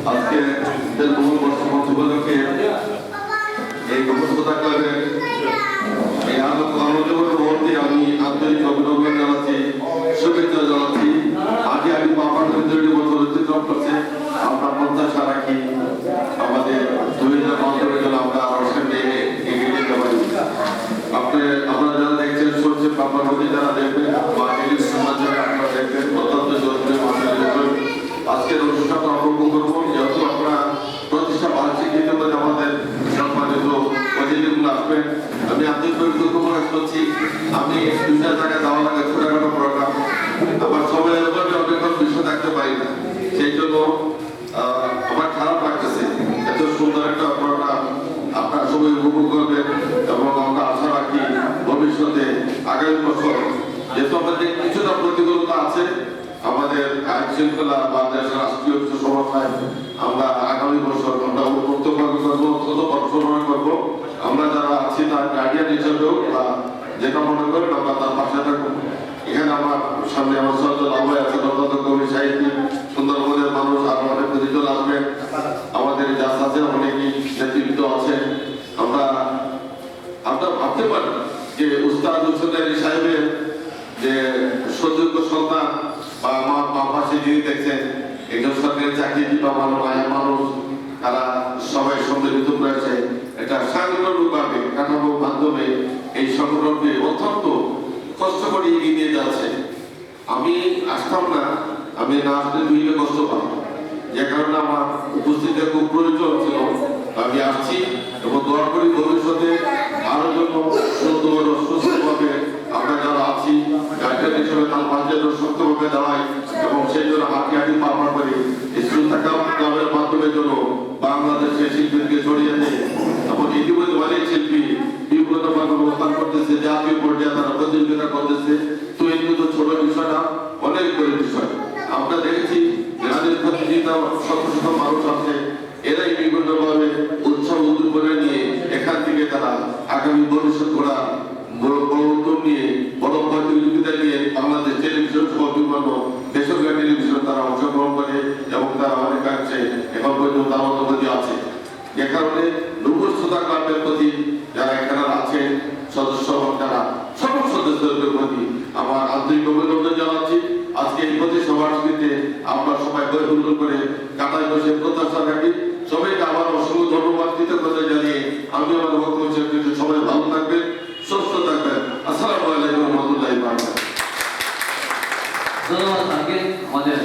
আজকে বহু বর্ষ উপলক্ষে এই গবেষণা ক্লাবের এই আলোচনার মুহূর্তে আমি আন্তরিক অভিনন্দন জানাচ্ছি, শুভেচ্ছা জানাচ্ছি। আগে আমি বাবার ২০ বছর অতিক্রম করছে, আমরা প্রত্যাশা রাখি আমাদের ২০১৫ জন্য আমরা আরো সামনে এগিয়ে যেতে পারি। আপনারা যারা দেখছেন শুনছেন, বাবার নদী যারা দেখবেন বা টেলিভিশন মাধ্যমে আপনারা দেখবেন, অত্যন্ত জরুরি আজকের অনুষ্ঠানটা অপূর্ণ করবো। যেহেতু আপনারা প্রতিষ্ঠা বার্ষিক হিসেবে আমাদের সম্মানিত অতিথিগুলো আসবেন, আমি আন্তরিকভাবে দুঃখ প্রকাশ করছি। আমি ২টা জায়গায় যাওয়া লাগে ছোটখাটো প্রোগ্রাম, আমার সময় অপেক্ষণ বিষয় থাকতে পারি না, সেই জন্য আমার খারাপ লাগতেছে। এত সুন্দর একটা প্রোগ্রাম আপনারা সবাই উপভোগ করবেন এবং আমরা আশা রাখি ভবিষ্যতে আগামী বছর যেহেতু আমাদের কিছুটা প্রতিকূলতা আছে, আমাদের আইন শৃঙ্খলা বা দেশের রাষ্ট্রীয় কিছু সমস্যায় আমরা আগামী বছর আমরা উন্নত করবো, অত্যন্ত পড়াশোনা করবো। আমরা যারা আছি তার গার্ডিয়ান হিসেবেও বা যেটা মনে করেন আমরা তার পাশে থাকবো। এখানে আমার সামনে আমার সজ্জল আহ্বাই আছে, অত্যন্ত কবি সাহিত্যিক, সুন্দরবনের মানুষ, আরো অনেক প্রতিজন আসবেন, আমাদের যাস আছে, অনেকই নেতৃত্ব আছে। আমরা ভাবতে পারি যে উস্তাদ হোসেন আলী সাহেবের যে সুযোগ্য সন্তান বা আমার পাশে যিনি দেখছেন একজন সরকারি চাকরিজীবী বা মায়ের মানুষ, তারা সবাই সম্মিলিত রয়েছে। এটা সাংগঠনিকভাবে কাঠামোর মাধ্যমে এই সংগঠনকে অত্যন্ত কষ্ট করে এগিয়ে নিয়ে যাচ্ছে। আমি আসতাম না, আমি না আসলে দুইটা কষ্ট পাব, যে কারণে আমার উপস্থিতি খুব প্রয়োজন ছিল। আমি আসছি এবং দোয়া করি ভবিষ্যতে আরো জন্য সুন্দর সুস্থভাবে আমরা যারা আছি গার্জিয়ান হিসেবে তার পাশে শক্তভাবে দাঁড়াই এবং সেই জন্য হাঁটি হাঁটি পারবার করি স্কুল থাকা ক্লাবের মাধ্যমে জন্য বাংলাদেশের শিল্পীকে ছড়িয়ে দেয় এবং ইতিমধ্যে অনেক শিল্পী বিভিন্নভাবে অবস্থান করতেছে, জাতীয় পর্যায়ে তারা প্রতিযোগিতা করতেছে। তো এই কিন্তু ছোট বিষয় না, অনেক বড় বিষয়। আমরা দেখেছি যাদের প্রতিযোগিতা শত শত মানুষ আছে, এরাই বিভিন্নভাবে উৎসব উদ্দীপনা নিয়ে এখান থেকে তারা আগামী ভবিষ্যৎ গড়া বড় উদ্যোগ নিয়ে বড় প্রতিযোগিতা নিয়ে বাংলাদেশ টেলিভিশন সহ বিভিন্ন বেসরকারি টেলিভিশন তারা অংশগ্রহণ করে এবং তারা অনেকাংশে এখন পর্যন্ত আনন্দবাদী আছে। যে কারণে নূপুর শ্রোতা ক্লাবের প্রতি যারা এখানে আছেন সদস্য এবং যারা সকল সদস্যদের প্রতি আমার আন্তরিক অভিনন্দন জানাচ্ছি। আজকে এই প্রতি সভাটিতে আমরা সবাই বৈঠক করে কাটায় বসে প্রত্যাশা রাখি। সবাইকে আবার অসংখ্য ধন্যবাদ কৃতজ্ঞতা জানিয়ে আমি আমার বক্তব্য শেষ করছি। সবাই ভালো থাকবেন, সুস্থ থাকবেন। আসসালামু আলাইকুম ওয়া রাহমাতুল্লাহি ওয়া বারাকাতুহু। ধন্যবাদ। আমাদের